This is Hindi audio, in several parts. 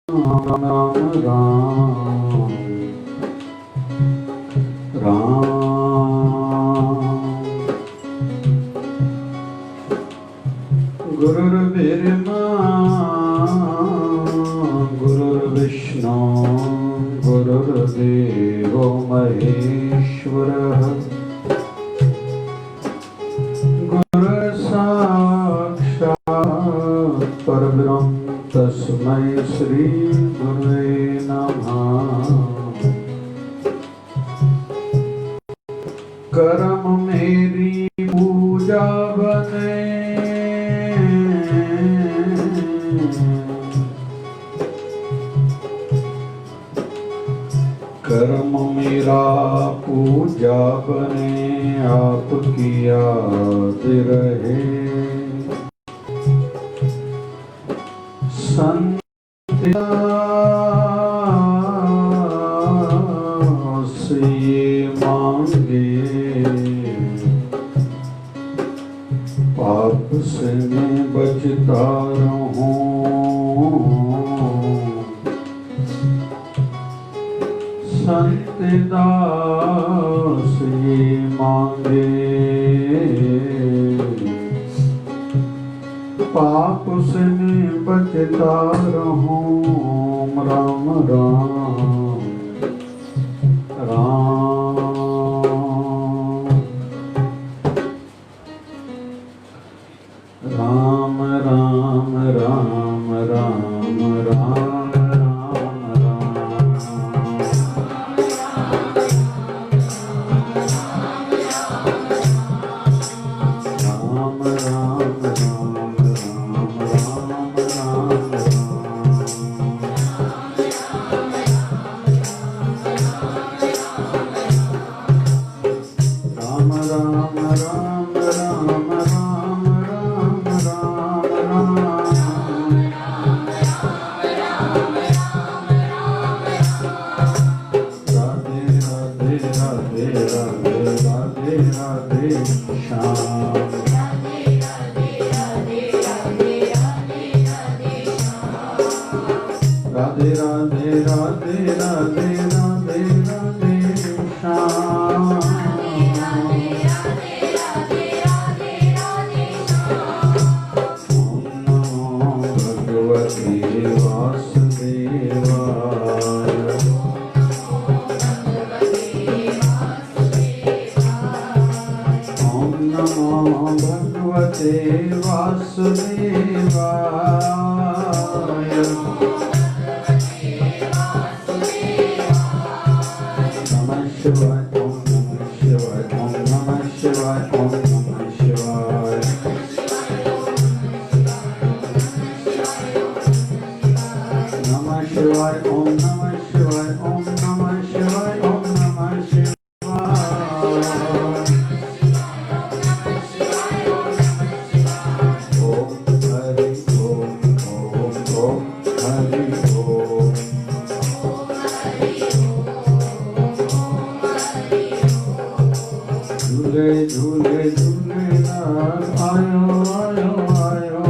राम राम राम राम। गुरुर्ब्रह्मा गुरुर्विष्णु गुरुर्देवो महेश्वरः गुरुर्साक्षात् परब्रह्म तस्मै श्री गुरुवे नमः। कर्म मेरी पूजा बने, कर्म मेरा पूजा बने, आपकी याद रहे। से मांगे पाप से मैं बचता रहूं। संत दास ये मांगे पाप से मैं बचता रहूं। राम राम राम राम राम राम राम राम राधे राधे राधे राधे राधे राधे श्याम। ओम नमो भगवते वासुदेवाय। ओम नमो भगवते वासुदेवाय। शिवाय ओम नमः शिवाय ओम नमः शिवाय ओम नमः शिवाय। नमः शिवाय ओम नमः शिवाय ओम नमः शिवाय ओम नमः शिवाय। ओम हरि ओम ओम ओम हरि ओम। झूले झूले झूलेलाल आयो आयो आयो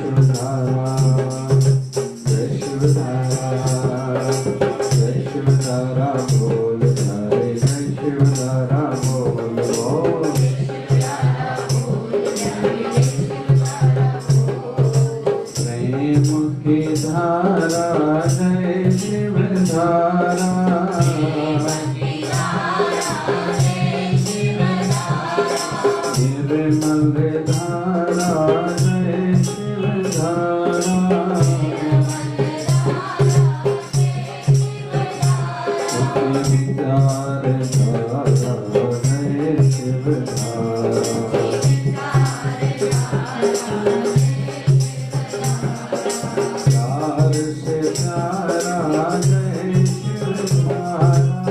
यशोधारा यशोधारा बोल हरे यशोधारा बोल बोल। प्रेम की धारा जय शिव धारा। निर्मल धारा जय शिव धारा। विचार धारा जय शिव धारा। प्यार से प्यारा जय शिव धारा।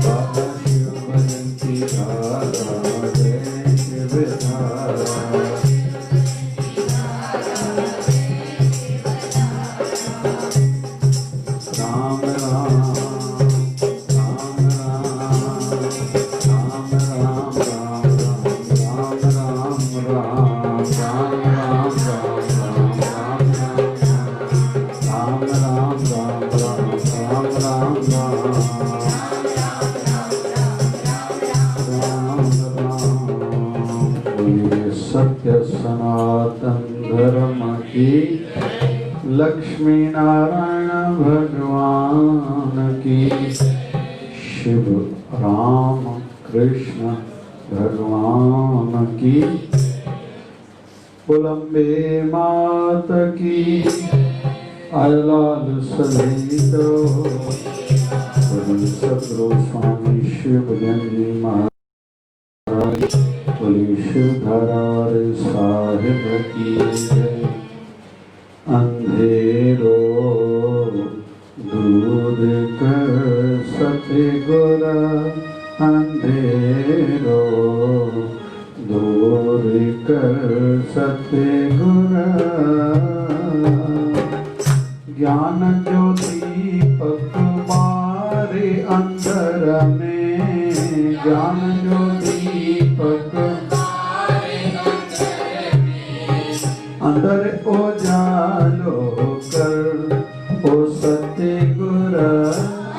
बाबा शिव भजन की की, लक्ष्मी नारायण भगवान की, शिव राम कृष्ण भगवान की, बुलंबे मात की, आयलाल सहित सदगुरु स्वामी शिव जी महाराज, बोले शिवधरार साहिब की जय। अंधेरो दूर कर सतगुर, अंधेरो दूर कर सतगुर, ज्ञान ज्योति दीपक मारे अंदर में, ज्ञान ज्योति दीपक अंदर उजालो कर, ओ सतगुर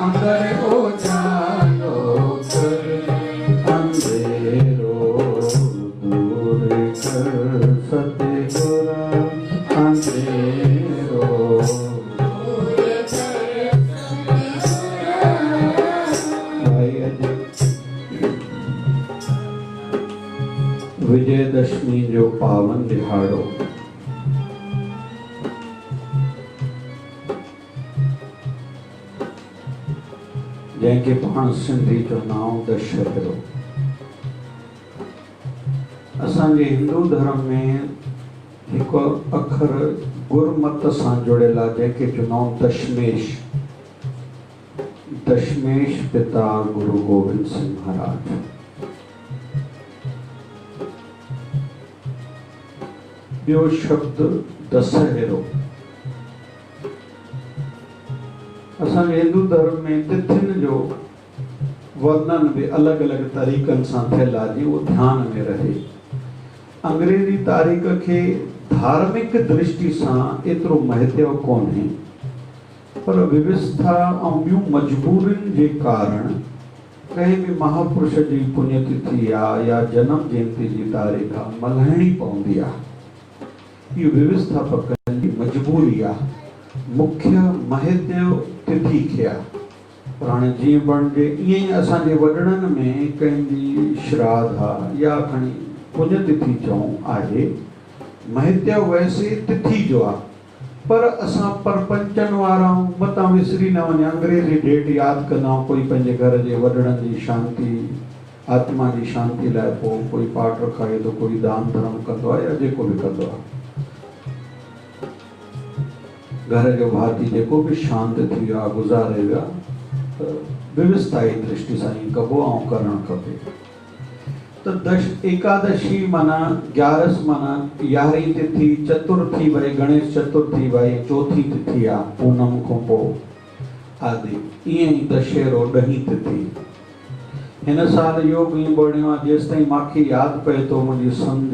अंदर उजालो कर, अंधेरो दूर कर सतगुर, अंधेरो विजयदशमी जो पावन दिहाड़ो जैके पाण सिंधी जो नाम दशहरो। असांजे हिंदू धर्म में एक अखर गुरमत सां जुड़ियल आहे जंहिंखे जो नाम दशमेश, दशमेश पिता गुरु गोविंद सिंह महाराज। ॿियो शब्द दशहरो। असांजे हिंदू धर्म में तिथियुनि जो वर्णन भी अलग अलग तरीक़नि सां थियल आहे जी उहो ध्यान में रहे। अंग्रेजी तारीख़ के धार्मिक दृष्टि सां एतिरो महत्व कोन्हे, पर व्यवस्था ऐं ॿियूं मजबूरियुनि जे कारण कंहिं बि महापुरुष जी पुण्यतिथि आहे या जन्म जयंती जी तारीख़ मल्हाइणी पवंदी आहे। इहो व्यवस्थापकनि जी मजबूरी आहे, मुख्य महत्व तिथि खे आहे। पर हाणे जीअं बणिजे ईअं ई असांजे वॾड़नि में कंहिंजी श्राद्ध आहे या खणी पुण्यतिथि चऊं आहे, महत्व वैसे तिथि जो आहे, पर असां परपंचनि वारा मतां विसरी न वञे अंग्रेजी डेट यादि कंदा आहियूं। कोई पंहिंजे घर जे वॾड़नि जी शांति आत्मा जी शांति लाइ पोइ कोई पाठ रखाए थो, कोई दान धर्म कंदो आहे या जेको बि कंदो आहे। घर जो भाती जेको भी शांत थी वियो आहे गुज़ारे विया, व्यवस्था जी दृष्टि सां ई कबो ऐं करणु खपे। त एकादशी माना 11 माना 11 तिथि, चतुर्थी वरी गणेश चतुर्थी वरी चौथी तिथि आहे पूनम खां पोइ आदि, ईअं ई दशहरो 10 तिथि। हिन साल योग ईअं बणियो आहे जेसिताईं मूंखे यादि पए थो, मुंहिंजी सम्झ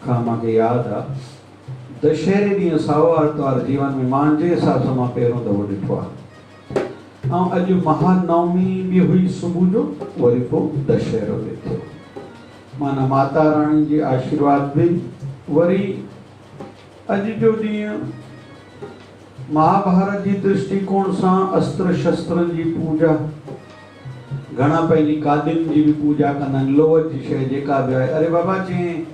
खां मूंखे यादि आहे, दशहरे ॾींहुं साओ आर्तवार जीवन में मुंहिंजे हिसाब सां मां पहिरियों दफ़ो ॾिठो आहे। ऐं अॼु महानवमी बि हुई सुबुह जो, वरी पोइ दशहरो बि थियो। माना माता रानी जी आशीर्वाद बि। वरी अॼु जो ॾींहुं महाभारत जी दृष्टिकोण सां अस्त्र शस्त्रनि जी पूजा, घणा पंहिंजी कादियुनि जी बि पूजा कंदा आहिनि, लोह जी शइ जेका बि आहे। अरे बाबा चई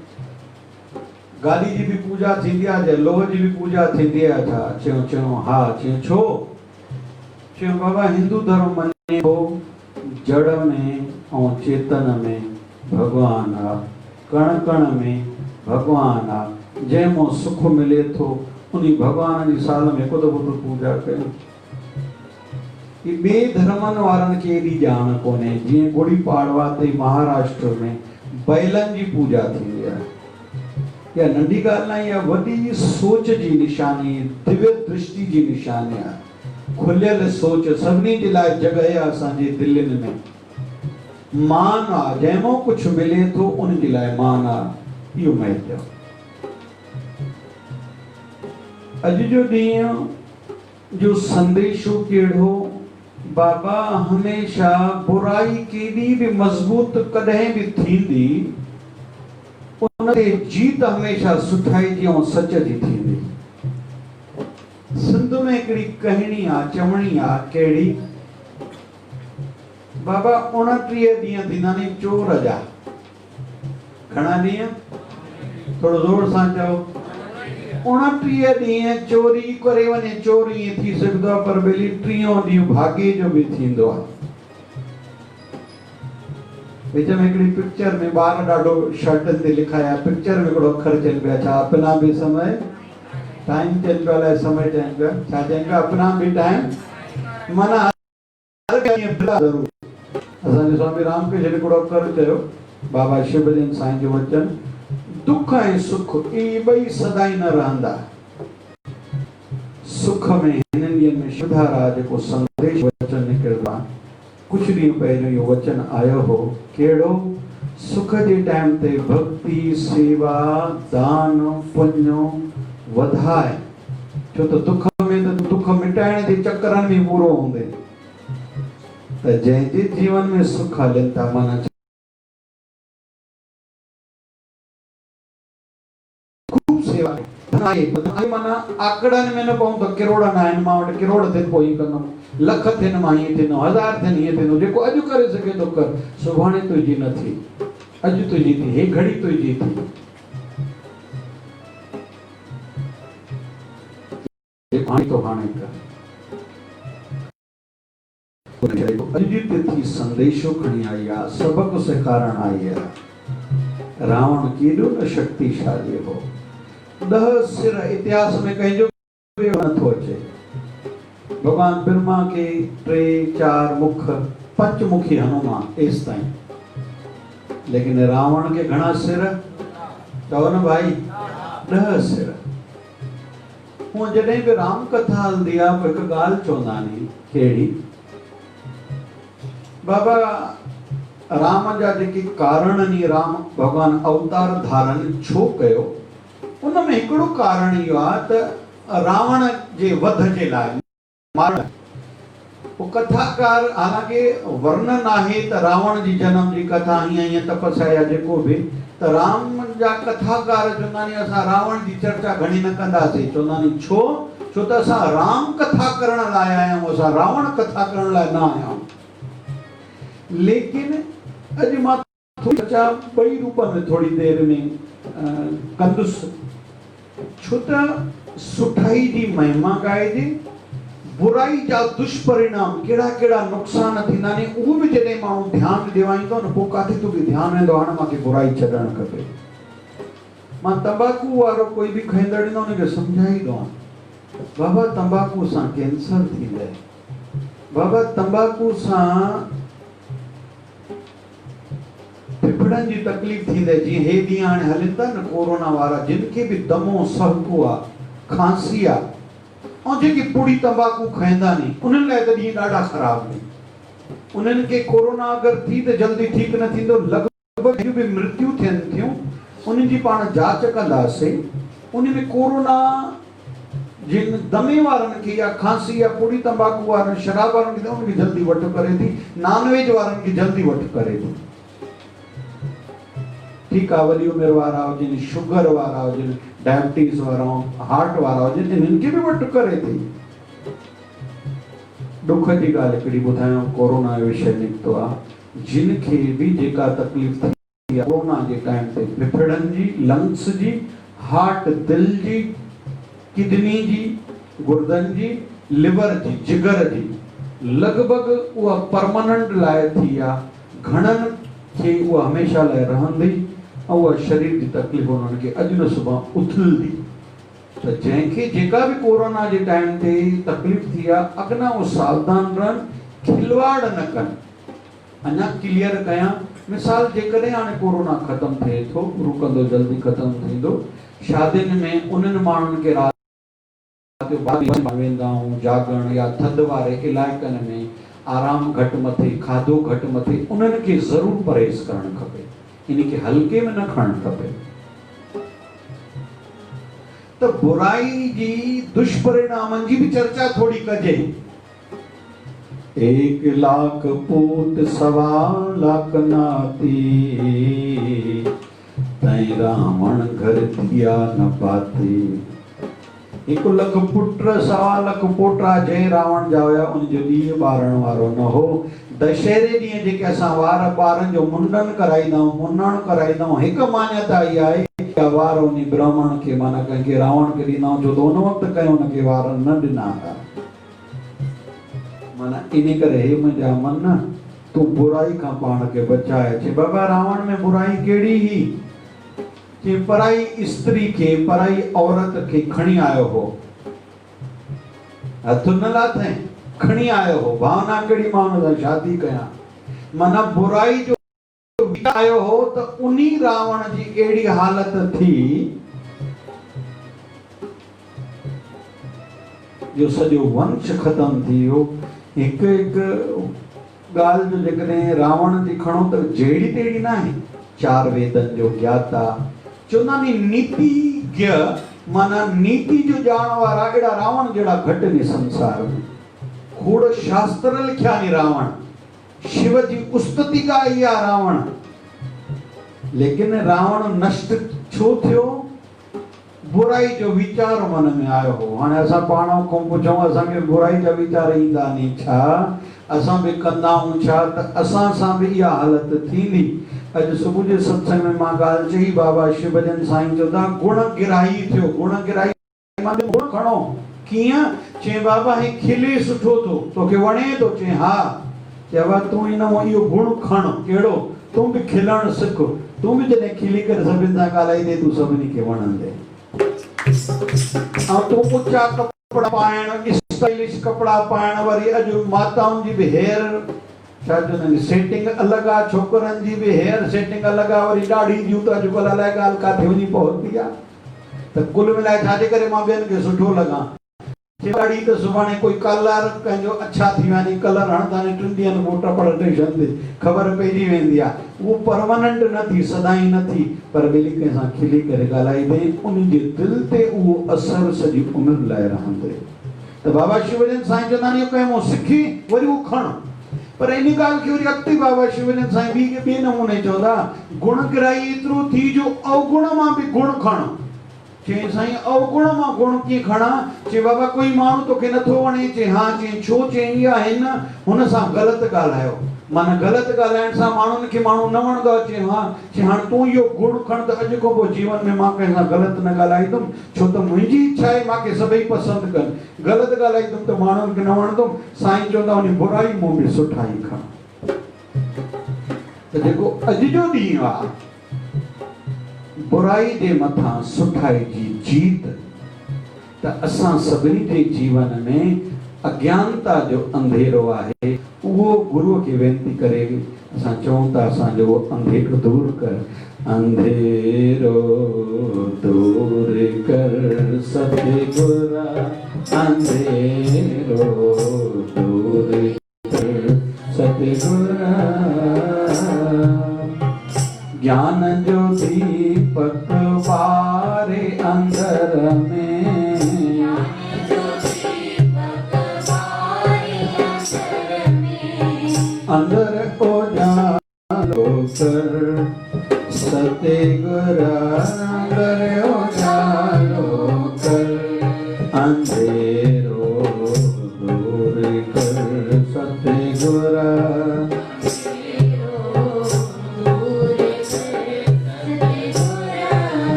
गादी जी भी पूजा थींदी आहे, लोह जी भी पूजा थींदी आहे छा? चयो हा। छो? चयो बाबा हिंदू धर्म मञे थो जड़ में ऐं चेतन में भगवान आहे, कण कण में भगवान आहे, जंहिंमो सुख मिले थो उन भगवान जी साल में हिकु दफ़ो तो पूजा कयूं। ये ॿिए धर्मनि वारनि खे एॾी ॼाण कोन्हे। जीअं गुड़ी पाड़वा ते महाराष्ट्र में बैलनि जी पूजा थींदी आहे, या नंढी ॻाल्हि न, या वॾी सोच जी निशानी, दिव्य दृष्टि जी निशानी आहे। खुलियल सोच सभिनी जे लाइ जॻह आहे असांजे दिलनि में। मान आहे, जंहिंमो कुझु मिले थो उन जे लाइ मान आहे, इहो महत्व। अॼु जो ॾींहुं जो संदेशो कहिड़ो? बाबा हमेशा बुराई केॾी बि मज़बूत कॾहिं बि थींदी, उन ते जीत हमेशा सुठाई जी ऐं सच जी थींदी सिंध में हिकिड़ी कहाणी आ चवणी आ कहिड़ी बाबा 29 ॾींहं थींदा नी चोर जा घणा ॾींहं थोरो ज़ोर सां चओ 29 ॾींहं चोरी करे वञे चोर ईअं थी सघंदो आहे पर भली 30 ॾींहुं भागे जो बि थींदो आहे विच में हिकिड़ी पिक्चर में ॿार ॾाढो शर्टनि ते लिखाया पिक्चर में हिकिड़ो अखर चइनि पिया छा अपना भी समय टाइम चइनि पिया अलाए समय चइनि पिया छा चइनि पिया अपना भी टाइम माना ज़रूरु असांजे स्वामी रामकृष्ण हिकिड़ो अखर चयो बाबा शिवजन साईं जो वचन दुख ऐं सुख इहे ॿई सदाई न रहंदा सुख में हिननि ॾींहंनि में शिवधारा जेको संदेश वचन निकिरंदो आहे कुछ ॾींहं पहिरियों इहो वचन आयो हो कहिड़ो सुख जे टाइम ते भक्ति सेवा दान पुण्य वधाए छो त दुख में त दुख मिटाइण जे चकरनि में पूरो हूंदे त जंहिंजे जीवन में सुख हलनि था माना खूब सेवा माना आकड़नि में न पऊं त किरोड़नि आहिनि मां वटि किरोड़ थियनि पोइ हीअं कंदुमि लख थियनि मां हीअं थींदो 1000 थियनि हीअं थींदो जेको अॼु करे सघे थो कर सुभाणे तुंहिंजी न थी अॼु तुंहिंजी थी हे घड़ी तुंहिंजी थी हाणे तो हाणे कर अॼु जी तिथि संदेशो खणी आई आहे सबक सेखारण आई आहे रावण केॾो न शक्तिशाली हो 10 सिर इतिहास में कंहिंजो नथो अचे भगवान ब्रह्मा के 3-4 मुख पंचमुखी हनुमान एस ताईं लेकिन रावण के घणा सिर चओ न भाई 10 सिर हूं जॾहिं बि राम कथा हलंदी आहे पोइ हिकु ॻाल्हि चवंदा नी कहिड़ी बाबा राम जा जेके कारण नी राम भगवान अवतार धारण छो कयो उन में हिकिड़ो कारण इहो आहे त रावण जे वध जे लाइ मारण वो कथाकार हालांकि वर्णन आहे त रावण जी जन्म जी कथा हीअं तपस्या या जेको बि त राम जा कथाकार चवंदा नी असां रावण जी चर्चा घणी न कंदासीं चवंदा नी छो त असां राम कथा करण लाइ आया आहियूं असां रावण कथा करण लाइ न आया आहियूं लेकिन अॼु मां थोरी चर्चा ॿई रूप में थोरी देरि में कंदुसि छो त सुठाई जी महिमा ॻाइजे बुराई जा दुष्परिणाम कहिड़ा कहिड़ा नुक़सान थींदा नी उहो बि जॾहिं माण्हू ध्यानु ॾिवाईंदो न पोइ काथे तो बि ध्यानु वेंदो हाणे मूंखे बुराई छॾणु खपे मां तंबाकू वारो कोई बि खाईंदड़ ईंदो हुनखे सम्झाईंदो आहियां बाबा तंबाकू सां कैंसर थींदे बाबा तंबाकू सां फेफड़नि जी तकलीफ़ थींदे जीअं हे ॾींहं हाणे हलनि था न कोरोना वारा जिन खे बि दमो सहको आहे खांसी आहे और जेके पूरी तंबाकू खाईंदा नी उन्हनि लाइ त ॾींहं ॾाढा ख़राब नी उन्हनि खे कोरोना अगरि थी त जल्दी ठीक न थींदो लॻभॻि बि मृत्यु थियनि थियूं उन्हनि जी पाण जांच कंदासीं उन में कोरोना जिन दमे वारनि खे या खांसी या पूरी तंबाकू वारनि शराब वारनि खे उनखे जल्दी वठ करे थी नॉनवेज वारनि खे जल्दी वठ करे थी ठीक आहे वॾी उमिरि वारा हुजनि शुगर वारा हुजनि डायबिटीज़ वारा हार्ट वारा हुजनि इन्हनि खे बि वठ करे थी दुख जी ॻाल्हि हिकिड़ी ॿुधायां कोरोना जो विषय निकितो आहे जिन खे बि जेका तकलीफ़ थी आहे कोरोना जे टाइम ते फेफड़नि जी लंग्स जी हार्ट दिल जी किडनी जी गुर्दनि जी लिवर जी जिगर जी लॻभॻि उहा परमानेंट लाइ थी आहे घणनि खे उहा हमेशह लाइ रहंदी ऐं उहा शरीर जी तकलीफ़ उन्हनि खे अॼु न सुभाणे उथलंदी त जंहिंखे जेका बि कोरोना जे टाइम ते तकलीफ़ थी आहे अॻिना उहो सावधान रहनि खिलवाड़ न कनि अञा क्लियर कयां मिसाल जेकॾहिं हाणे कोरोना ख़तमु थिए थो रुकंदो जल्दी ख़तमु थींदो शादियुनि में उन्हनि माण्हुनि खे राति जो वेंदा आहियूं जागण या थधि वारे इलाइक़नि में आराम घटि मथे खाधो घटि मथे उन्हनि खे ज़रूरु परहेज़ करणु खपे इन खे हल्के में न खणणु खपे त बुराई जी दुष्परिणामनि जी बि चर्चा थोड़ी कजे 1 लाख पूत 1.25 लाख नाती तै रावण घर थिया न पाती 1 लख पुट 1.25 लख पोटा जे रावण जा हुया उन जो ॾींहुं ॿारण वारो न हो। दशहरे ॾींहुं जेके असां वार ॿारनि जो मुंडन कराईंदाऊं मुनण कराईंदाऊं हिकु मान्यता इहा आहे कि वार उन ब्राह्मण खे माना कंहिंखे रावण खे ॾींदाऊं छो त उन वक़्तु कंहिं उनखे वार न ॾिना हुआ। माना इन करे हे मुंहिंजा मन तू बुराई का पाण के बचाए। चे बाबा रावण में बुराई केड़ी ही? चे पराई स्त्री के पराई औरत के खणी आयो हो, हथ न लाथे खणी आयो हो। भावना केड़ी माण्हू सां शादी कया माना बुराई जो आयो हो तो उनी रावण जी केड़ी हालत थी जो सॼो वंश खत्म थी वियो। हिकु हिकु गाल जो जेकॾहिं रावण जी खणो त जहिड़ी तहिड़ी न आहे। 4 वेदनि जो ज्ञाता चवंदा नी नीतिज्ञ माना नीति जो ॼाण वारा अहिड़ा रावण जहिड़ा घटि नी संसार में। खोड़ शास्त्र लिखिया नी रावण, शिव जी उस्तति कई आहे रावण, लेकिन रावण नष्ट छो थियो? बुराई जो वीचार मन में आयो हो। हाणे असां पाण खां पुछूं असांखे बुराई जा वीचार ईंदा नी छा? असां भी कंदाऊं छा त असां सां भी इहा हालत थींदी। अॼु सुबुह जे सत्संग में मां ॻाल्हि चई बाबा शिवजन साईं चवंदा गुण गिराई थियो। गुण गिराई माने गुण खणो कीअं? चे बाबा हे खिले सुठो थो तोखे वणे थो? चे हा। चवा तूं इन मां इहो गुण खण। कहिड़ो? तूं भी खिलण सिख। तूं भी जॾहिं खिली करे सभिनि सां ॻाल्हाईंदे तूं सभिनी खे वणंदे। ऐं तूं ऊचा कपिड़ा पाइण स्टाइलिश कपड़ा पाइण वरी अॼु माताउनि जी भी हेयर छा चवंदा सेटिंग अलॻि आहे, छोकरनि जी भी हेयर सेटिंग अलॻि आहे। वरी ॾाढी जूं त अॼुकल्ह अलाए ॻाल्हि काथे वञी पहुती आहे। त कुल मिलाए छाजे करे मां ॿियनि खे सुठो लॻां। ॾाढी त सुभाणे कोई कलर कंहिंजो अच्छा थी वञे कलर हणंदा नी 3 ॾींहंनि पोइ ट्रांसलेशन ते ख़बर पइजी वेंदी आहे। उहो परमानेंट न थी सदाई न थी पर ॿिए कंहिंसां खिली करे ॻाल्हाईंदे उन जे दिलि ते उहो असर सॼी उमिरि लाइ रहंदे। त बाबा शिवजन साईं चवंदा आहिनि कंहिं मां सिखी वरी उहो खण। पर इन ॻाल्हि खे वरी अॻिते बाबा शिवजन साईं ॿिए नमूने चवंदा गुण गिराई एतिरो थी जो अवगुण मां बि गुण खण। चई साईं अवगुण मां गुण कीअं खणा? चे बाबा कोई माण्हू तोखे नथो वणे? चे हा। चे छो? चे इहा हिन हुन सां ग़लति ॻाल्हायो। माना ग़लति ॻाल्हाइण सां माण्हुनि खे माण्हू न वणंदो आहे। चे हा। चे हाणे तूं इहो गुण खण त अॼु खां पोइ जीवन में मां कंहिंसां ग़लति न ॻाल्हाईंदुमि छो त मुंहिंजी इच्छा आहे मूंखे सभई पसंदि कनि। ग़लति ॻाल्हाईंदुमि त माण्हुनि खे न वणंदुमि। साईं चवंदा उन बुराई मूं बि सुठाई खण। त जेको अॼु जो ॾींहुं आहे बुराई जे मथां सुठाई जी जीत त असां सभिनी जे जीवन में अज्ञानता जो अंधेरो आहे उहो गुरुअ खे वेनती करे असां चऊं था असांजो अंधेरो दूर कर। अंधेरो दूर कर सतगुर अंधेरो दूर कर सतगुर ज्ञान जो दीपक बारे अंदर में अंदर उजालो कर सतगुर अंदर उजालो कर अंधेरो दूर कर सतगुर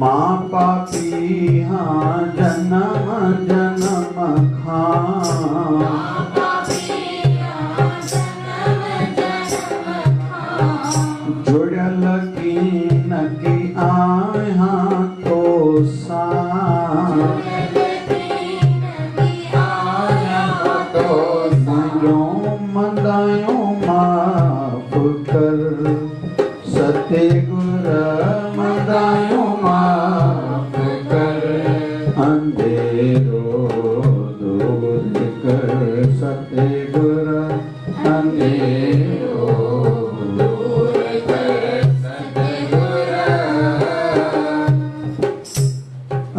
माँ पापी हाँ जन्म जन्म खां जुड़ल कीन की आए हाँ तो मंदायो माफ कर सतगुर मंदायो माफ कर अंधेरो दूर कर सतगुर अंधेरो दूर कर सतगुर।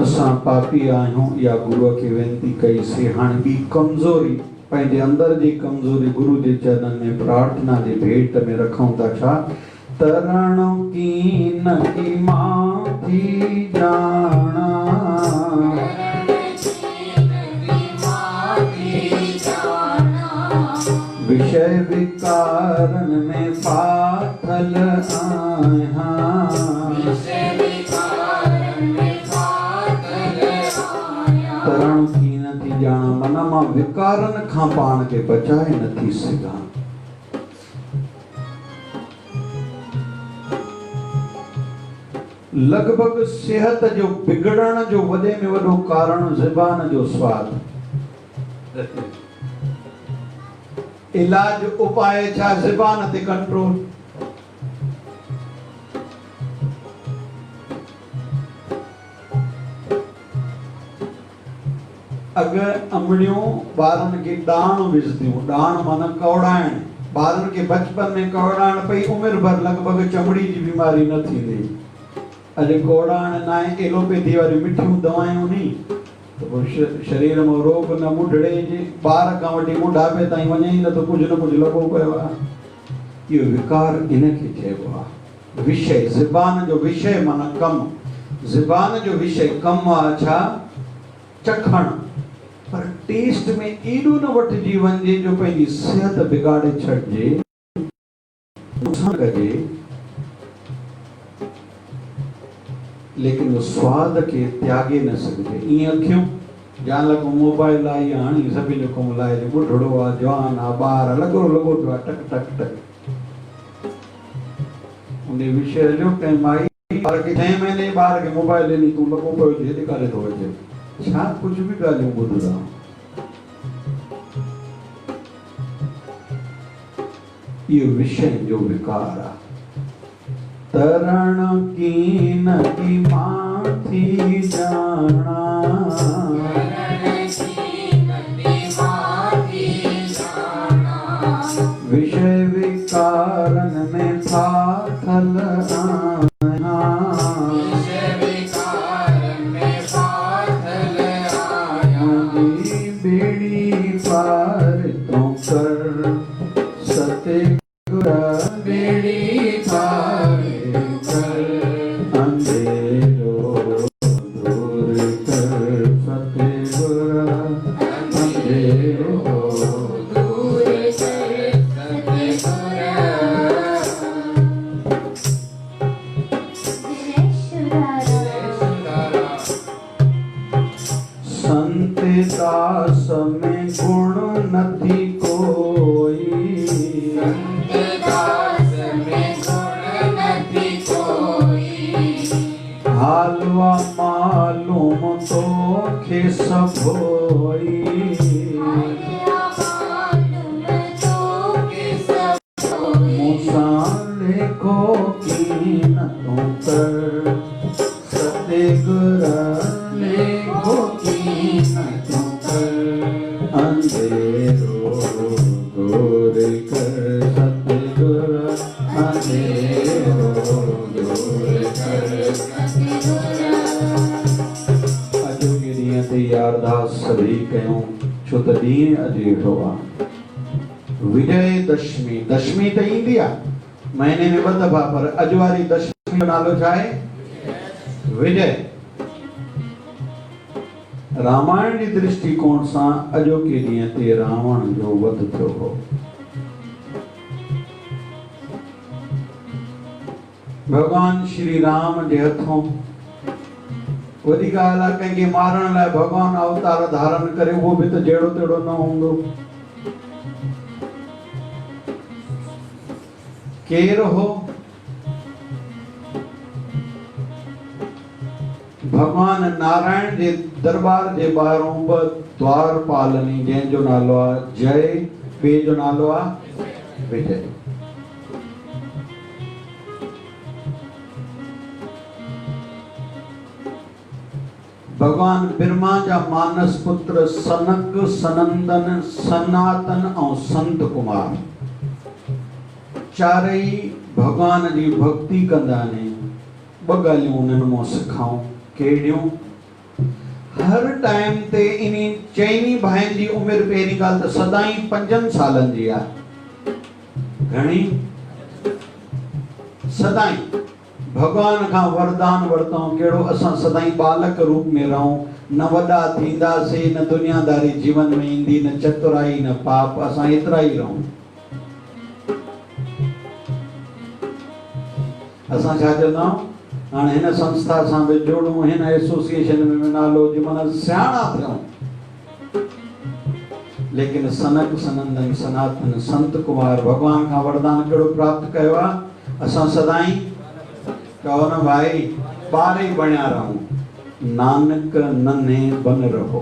असां पापी आहियूं या गुरुअ खे वेनती कई से हाणे ॿी कमज़ोरी पंहिंजे अंदर जी कमज़ोरी गुरु जे चरणनि में प्रार्थना जे भेट में रखूं था। छा तरण की न की मां थी जान विषय विकारन में फाथल आया, तरण की नथी जाना मन में विकारन खां पाण के बचाए नथी सघां। लगभग सेहत जो बिगड़न जो वडे में वडो कारण ज़बान जो स्वाद। इलाज उपाय छा? ज़बान ते कंट्रोल। अगर अमड़ियों बारन के दान विझदियूं, दान माना कौड़ाइण, बारन के बचपन में कौड़ाइण पई उम्र भर लगभग चमड़ी जी बीमारी न थींदी। अॼु कौड़ाइण न आहे, एलोपैथी वारी मिठियूं दवायूं नी, तो शरीर में रोग न मुढड़े जे बार खां वठी बुढ़ापे ताईं वञे ई न तो कुछ न कुछ लॻो पियो आहे। इहो विकार इनखे चइबो आहे। विषय ज़बान जो विषय माना कम, ज़बान जो विषय कम आहे छा? चखण। पर टेस्ट में एॾो न वठिजी वञे जो पंहिंजी सिहत बिगाड़े छॾिजे, नुक़सान कजे, लेकिन वो स्वाद के त्यागे न सघिजे। ईअं अखियूं जान लॻो मोबाइल आई हाणे सभिनी जो कमु लाइ ॿुढड़ो आहे, जवान आहे, ॿार लॻो पियो आहे टक टक टक। उन विषय जो कंहिं माई ॿार खे 6 महीने ॿार खे मोबाइल ॾिनी, तूं लॻो पियो हुजे ॾेखारे थो अचे छा? कुझु बि ॻाल्हियूं ॿुधंदा। इहो विषय जो विकार आहे। तरण की नदी माथी जाना, विषय विकारन में फाथल आया, बेड़ी पार तो कर सतगुर, बेड़ी पार कर अंधेरो दूर कर सतगुर, अंधेरो दूर कर सतगुर। संत दास में गुण नथी कोई, हालवा मालूम तो खे सब होई, मुसाले को कीन तो कर सतगुर, लेको कीन तो कर अंधेरो दूर कर सतगुर, अंधेरो दूर कर सतगुर। अॼु के ॾींहं ते यारदास सभई कयूं, छो त ॾींहुं अॼु अहिड़ो आहे। विजय दशमी, दशमी त ईंदी आहे महीने में 2 दफ़ा, पर अॼु वारी दशमी जो नालो छा आहे? विजय। रामायण जी दृष्टिकोण सां अॼोके ॾींहं ते रावण जो वध थियो हो। भगवान श्री राम जे हथों वॾी ॻाल्हि आहे, कंहिंखे मारण लाइ भगवान अवतार धारण करे, उहो बि त जहिड़ो तहिड़ो न हूंदो। केरु हो? भगवान नारायण जे दरबार जे ॿाहिरों 2 द्वारपालनी, जंहिंजो नालो आहे जय, ॿिए जो नालो आहे विजय। भगवान ब्रह्मा जा मानस पुत्र सनक, सनंदन, सनातन और संत कुमार चारई भगवान जी भक्ति कंदा आहिनि। 2 ॻाल्हियूं उन्हनि मां सिखाऊं। कहिड़ियूं? हर टाइम ते इन्ही चइनी भाइनि जी उमिरि पहिरीं ॻाल्हि त सदाई 5 सालनि जी आहे। घणी? सदाई भगवान खां वरदान वरतऊं कहिड़ो? असां सदाई बालक रूप में रहूं, न वॾा थींदासीं, न दुनियादारी जीवन में ईंदी, न चतुराई न पाप, असां एतिरा ई रहूं। असां छा चवंदा आहियूं हाणे हिन संस्था सां बि जोड़ूं, हिन एसोसिएशन में नालो हुजे, माना सियाणा थियूं। लेकिन सनक सनंदन सनातन संत कुमार भगवान खां वरदान कहिड़ो प्राप्त कयो आहे? असां सदाई चओ न भाई ॿार ई बणिया रहूं, नानक नन्हे बन रहो।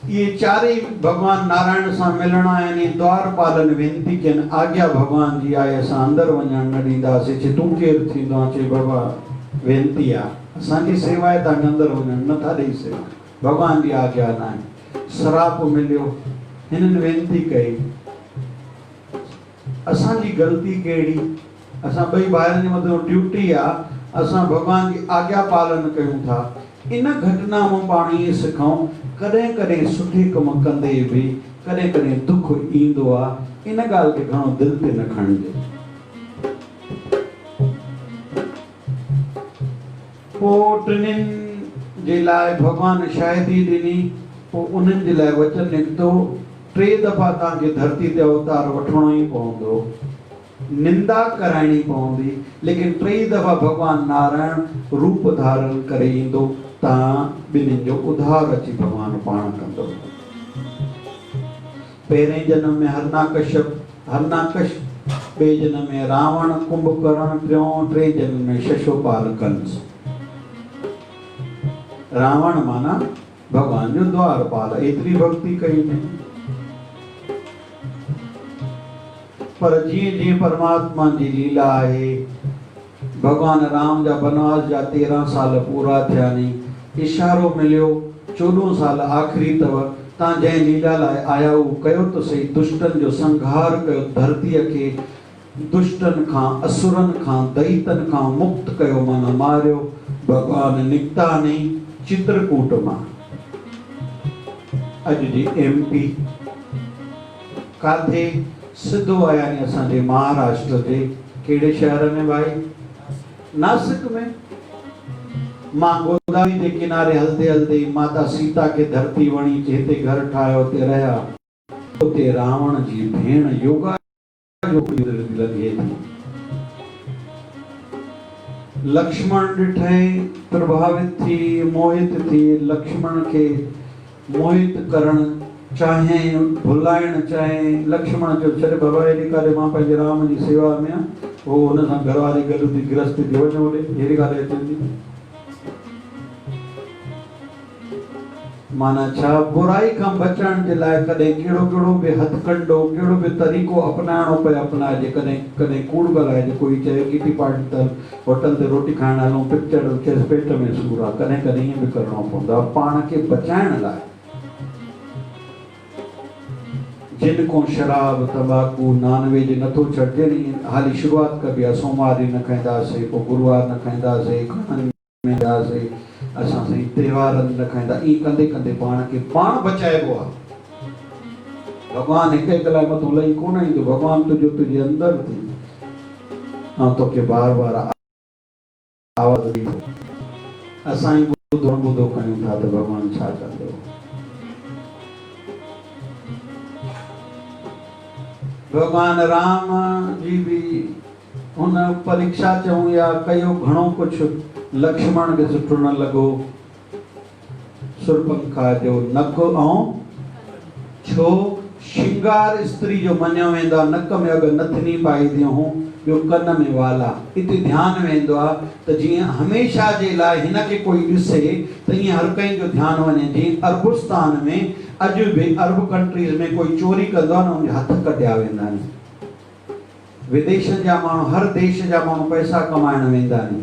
ये चारे भगवान नारायण सां मिलणा आहिनि। द्वारपालन वेनती कनि, आज्ञा भगवान जी आहे, असां अंदरि वञण न ॾींदासीं। चए तूं केरु थींदो आहे? चए बाबा वेनती आहे, असांजी सेवा आहे, तव्हांखे अंदरि वञण नथा ॾेई सघूं, भगवान जी आज्ञा न आहे। श्राप मिलियो, हिननि वेनती कई, असांजी ग़लती कहिड़ी? असां ॿई भाइरनि जे मथां ड्यूटी आहे, असां भगवान जी आज्ञा पालन कयूं था। इन घटना मां पाण इहे सिखूं, कॾहिं कॾहिं सुठे कम कंदे बि कॾहिं कॾहिं दुख ईंदो आहे, इन ॻाल्हि खे घणो दिलि ते न खणिजे। पोइ टिनिनि जे लाइ भगवान शाहिदी ॾिनी। पोइ उन्हनि जे लाइ वचन निकितो, 3 दफ़ा तव्हांखे धरती ते अवतार वठिणो ई पवंदो, निंदा कराइणी पवंदी, लेकिन 3 दफ़ा भगवान नारायण रूप धारण करे ईंदो, तव्हां ॿिन्हिनि जो उद्धार अची भगवान पाण कंदो। पहिरें जन्म में हरनाकश, ॿिए जन्म में रावण कुंभकर्ण, टे जन्म में शशोपाल कंस। रावण माना भगवान जो द्वारपाल, एतिरी भक्ति कई ने। पर जीअं जीअं परमात्मा जी लीला आहे, भगवान राम जा बनवास जा 13 साल पूरा थिया नी, इशारो मिलियो 14 साल आख़िरी अथव, तव्हां जंहिं लीला लाइ आया उहो कयो त सही। दुष्टनि जो संहार कयो, धरतीअ खे दुष्टनि खां, असुरनि खां, दैतनि खां मुक्त कयो, माना मारियो। भगवान निकिता नहीं चित्रकूट मां। अॼु जी MP काथे? सिधो आया आहिनि असांजे महाराष्ट्र जे कहिड़े शहर में भाई? नासिक में। मां गोदावरी जे किनारे हलदे हलदे माता सीता खे धरती वणी, हिते घर ठाहियो, हुते रहिया। हुते रावण जी भेण योगा जो लॻे थी। लक्ष्मण ॾिठई, प्रभावित थी, मोहित थी। लक्ष्मण खे मोहित करण चाहे, भुलाइण चाहे। लक्ष्मण जो छॾ बाबा, अहिड़ी काॾे मां पंहिंजे राम जी सेवा में आहियां, उहो हुन सां घरवारी गॾु थी गृहस्थी थी वञो होॾे, अहिड़ी काॾे अचंदी। माना छा? बुराई खां बचण जे लाइ कॾहिं कहिड़ो कहिड़ो बि हथकंडो, कहिड़ो बि तरीक़ो अपनाइणो पए अपनाइजे। कॾहिं कॾहिं कूड़ ॻाल्हाइजे, कोई चए किटी पार्टी त होटल ते रोटी खाइण हलूं, पिक्चर चएसि पेट में सूर आहे, कॾहिं कॾहिं ईअं बि करिणो पवंदो आहे पाण खे बचाइण लाइ। जिन को शराब, तंबाकू, नॉनवेज नथो छॾिजे नी, हाली शुरूआत कबी आहे। सोमवार न खाईंदासीं, पोइ गुरुवार न खाईंदासीं, खणनि में वेंदासीं, असां साईं त्योहारनि न खाईंदा। ईअं कंदे कंदे पाण खे पाण बचाइबो आहे। भगवान हिकु हिकु लाइ मथां लही कोन ईंदो, भगवान तुंहिंजो तुंहिंजे अंदरि थी, ऐं तोखे बार बार आवाज़ ॾींदो। असां ई ॿुधो कयूं था त भगवान छा कंदो। भगवान राम जी बि हुन परीक्षा चऊं या कयो घणो कुझु, लक्ष्मण खे सुठो न लॻो। सुरपंखा जो नक ऐं छो श्रृंगार स्त्री जो मञियो वेंदो आहे। नक में अगरि नथनी पाईंदी हूं, ॿियो कन में वाला। हिते ध्यानु वेंदो आहे त जीअं हमेशह जे लाइ हिन खे कोई ॾिसे त ईअं हर कंहिंजो ध्यानु वञे। जीअं अरबुस्तान में अॼु बि अरब कंट्रीज़ में कोई चोरी कंदो आहे न, उनजा हथ कटिया वेंदा आहिनि। विदेशनि जा माण्हू, हर देश जा माण्हू पैसा कमाइण वेंदा आहिनि।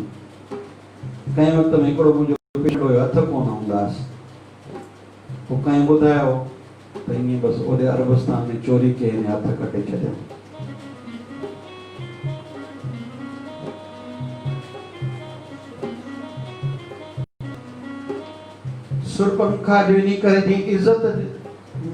कंहिं वक़्त में हिकिड़ो मुंहिंजो पिछड़ो हथ कोन हूंदासीं, पोइ कंहिं ॿुधायो त ईअं बसि ओॾे अरबस्तान में चोरी कई, हिन हथ कटे छॾियो। सुरपंखा जो इन करे जी इज़त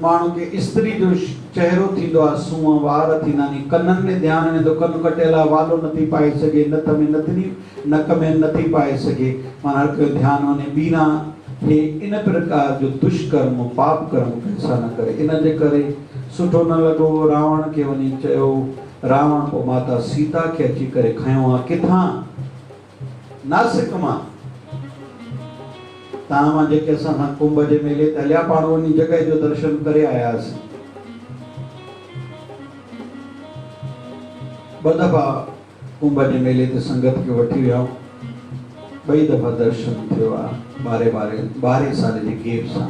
माण्हू खे स्त्री जो चेहरो थींदो आहे, सूंहं वार थींदा आहिनि। कननि में ध्यानु वेंदो, कन कटियल आहे, वालो नथी पाए सघे, नथ में नथनी, नक में नथी पाए सघे, माना हर कोई ध्यानु वञे। ॿीना हे इन प्रकार जो दुष्कर्म पाप कर्म कैसा न करे। इन जे करे सुठो न लॻो रावण खे वञी चयो। रावण पोइ माता सीता खे अची करे खयो आहे किथां नासिक मां। तव्हां मां जेके असां सां कुंभ जे मेले ते हलिया पाण उन जॻह जो दर्शन करे आयासीं। ॿ दफ़ा कुंभ जे मेले ते संगत खे वठी विया, 2 दफ़ा दर्शन थियो आहे 12 साल जी गेप सां।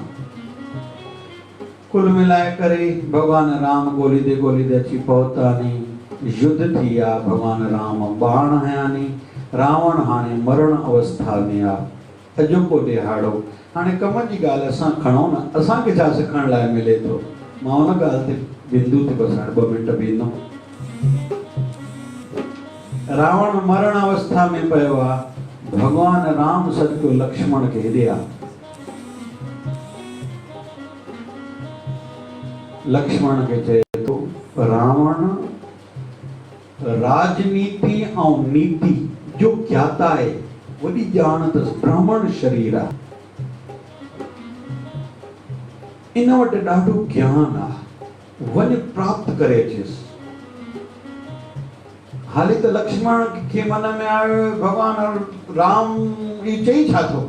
कुल मिलाए करे भगवान राम ॻोल्हींदे अची पहुता नी। युद्ध थी आ, भगवान राम बाण हया नी। रावण हाणे मरण अवस्था में आ। अॼोको ॾिहाड़ो हाणे कम जी ॻाल्हि असां खणो न, असांखे छा सिखण लाइ मिले थो। मां हुन ॻाल्हि ते बिंदु ते बस 2 मिंट बीहंदुमि। रावण मरण अवस्था में पियो आ, भगवान राम सदको लक्ष्मण खे हेॾे आ। लक्ष्मण खे चए थो रावण राजनीति ऐं नीति जो ज्ञाता है, वॾी ॼाण अथसि, ब्राह्मण शरीर आहे, इन वटि ॾाढो ज्ञान आहे, वञ प्राप्त करे अचेसि। हाली त लक्ष्मण खे मन में आयो भगवान राम ई चई छा थो।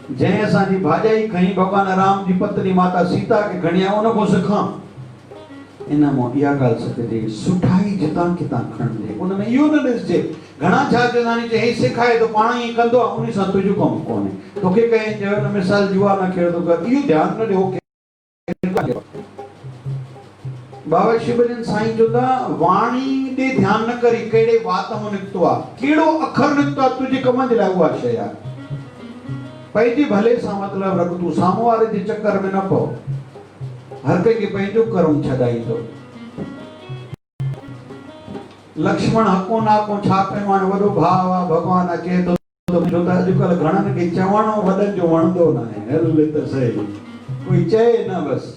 जंहिं असांजी भाॼाई खई भगवान राम जी पत्नी माता सीता खे खणी आयो उन खां सिखां। इन मां इहा ॻाल्हि सिखजे, सुठाई जितां कितां खणजे, उन में इहो न ॾिसजे घणा छा चवंदा आहिनि चई सिखाए थो पाण ई कंदो आहे, उन सां तुंहिंजो कमु कोन्हे। तोखे कंहिं चयो न मिसाल जुआ न खेॾंदो कर, इहो ध्यानु न ॾियो। बाबा शिवजन साईं चवंदा वाणी ॾे ध्यानु न करी कहिड़े वात मां निकितो आहे, कहिड़ो अखर निकितो आहे, तुंहिंजे कम जे लाइ उहा शइ आहे। पंहिंजे भले सां मतिलबु रख, तूं साम्हूं वारे जे चक्कर में न पओ। हर कंहिंखे पंहिंजो कर्म छॾाईंदो। लक्ष्मण हको नाको छा कयो हाणे वॾो भाउ आहे, भॻवानु अचे थो छो त अॼुकल्ह घणनि खे चवण वॾनि जो वणंदो न आहे। हल त सही, कोई चए न बसि।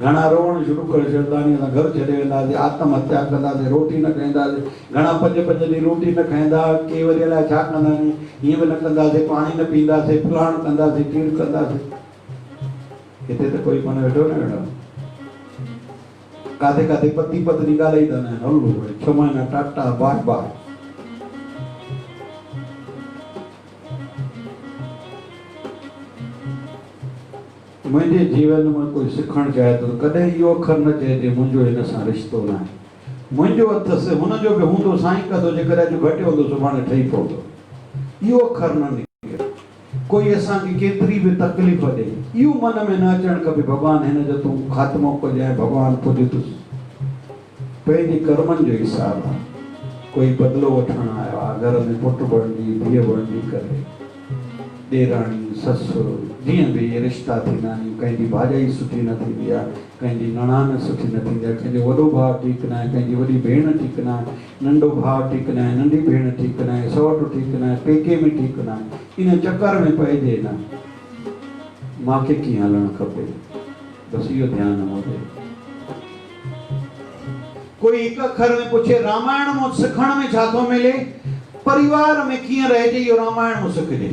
घणा रोअण शुरू करे छॾंदा आहिनि, असां घर छॾे वेंदासीं, आत्महत्या कंदासीं, रोटी न खाईंदासीं, घणा 5 ॾींहं रोटी न खाईंदा, के वरी अलाए छा कंदा आहिनि, हीअं बि न कंदासीं, पाणी न पींदासीं, फलाण कंदासीं, टीड़ कंदासीं। हिते त कोई कोन वेठो न वेठो, काथे काथे पति पत्नी ॻाल्हाईंदा आहिनि, हलो 6 महीना टाटा बाय बाय। मुंहिंजे जीवन में कोई सिखणु चाहे थो कॾहिं इहो अखर न चइजे मुंहिंजो हिन सां रिश्तो न आहे। मुंहिंजो अथसि, हुनजो बि हूंदो, साईं कंदो, जेकॾहिं अॼु घटि हूंदो सुभाणे ठही पवंदो। इहो अखर न निकिरे। कोई असांखे केतिरी बि तकलीफ़ ॾे, इहो मन में न अचणु खपे भॻवानु हिन जो तूं ख़ात्मो कजांइ, भॻवानु पुॼतुसि। पंहिंजे कर्मनि जो हिसाबु आहे। कोई बदिलो वठणु आयो आहे, घर में पुटु बणिजी धीअ बणिजी करे, ॾेराणी ससु जीअं बि रिश्ता थींदा आहिनि। कंहिंजी भाॼाई सुठी न थींदी आहे, कंहिंजी निणान सुठी न थींदी आहे, कंहिंजो वॾो भाउ ठीकु न आहे, कंहिंजी वॾी भेण ठीकु न आहे, नंढो भाउ ठीकु न आहे, नंढी भेण ठीकु न आहे, सौटु ठीकु न आहे, पेके में ठीकु न आहे। इन चकर में पइजे न, मूंखे कीअं हलणु खपे, बसि इहो ध्यानु हुजे। कोई हिकु अखर में पुछे रामायण मां सिखण में छा थो मिले, परिवार में कीअं रहिजे इहो रामायण मां सिखजे।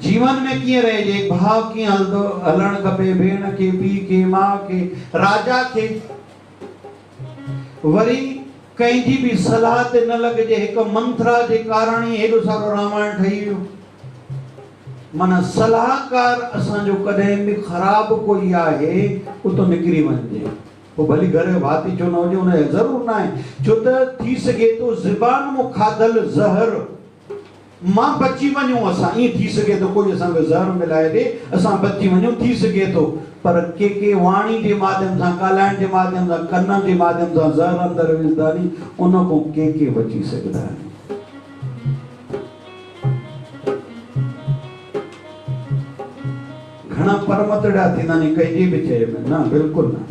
जीवन में कीअं रहिजे, भाउ कीअं हलणु खपे, भेण खे, पीउ खे, माउ खे, राजा खे। वरी कंहिंजी बि सलाह ते न लॻजे, हिकु मंत्रा जे कारण ई हेॾो सारो रामायण ठही वियो। माना सलाहकार असांजो कॾहिं बि ख़राबु कोई आहे उतो निकिरी वञिजे, पोइ भली घर जो भाती छो न हुजे, हुनजो ज़रूरु न आहे। छो त थी सघे थो ज़बान मां खाधल ज़हर मां बची वञूं, असां ईअं थी सघे थो, कोई असांखे ज़हर मिलाए ॾे, असां बची वञूं, थी सघे थो। पर के वाणी जे माध्यम सां, ॻाल्हाइण जे माध्यम सां, कन जे माध्यम सां ज़हर अंदरि विझंदा नी, उन खां के बची सघंदा आहिनि। घणा परमतड़ा थींदा नी कंहिंजे बि चए में, न बिल्कुलु न।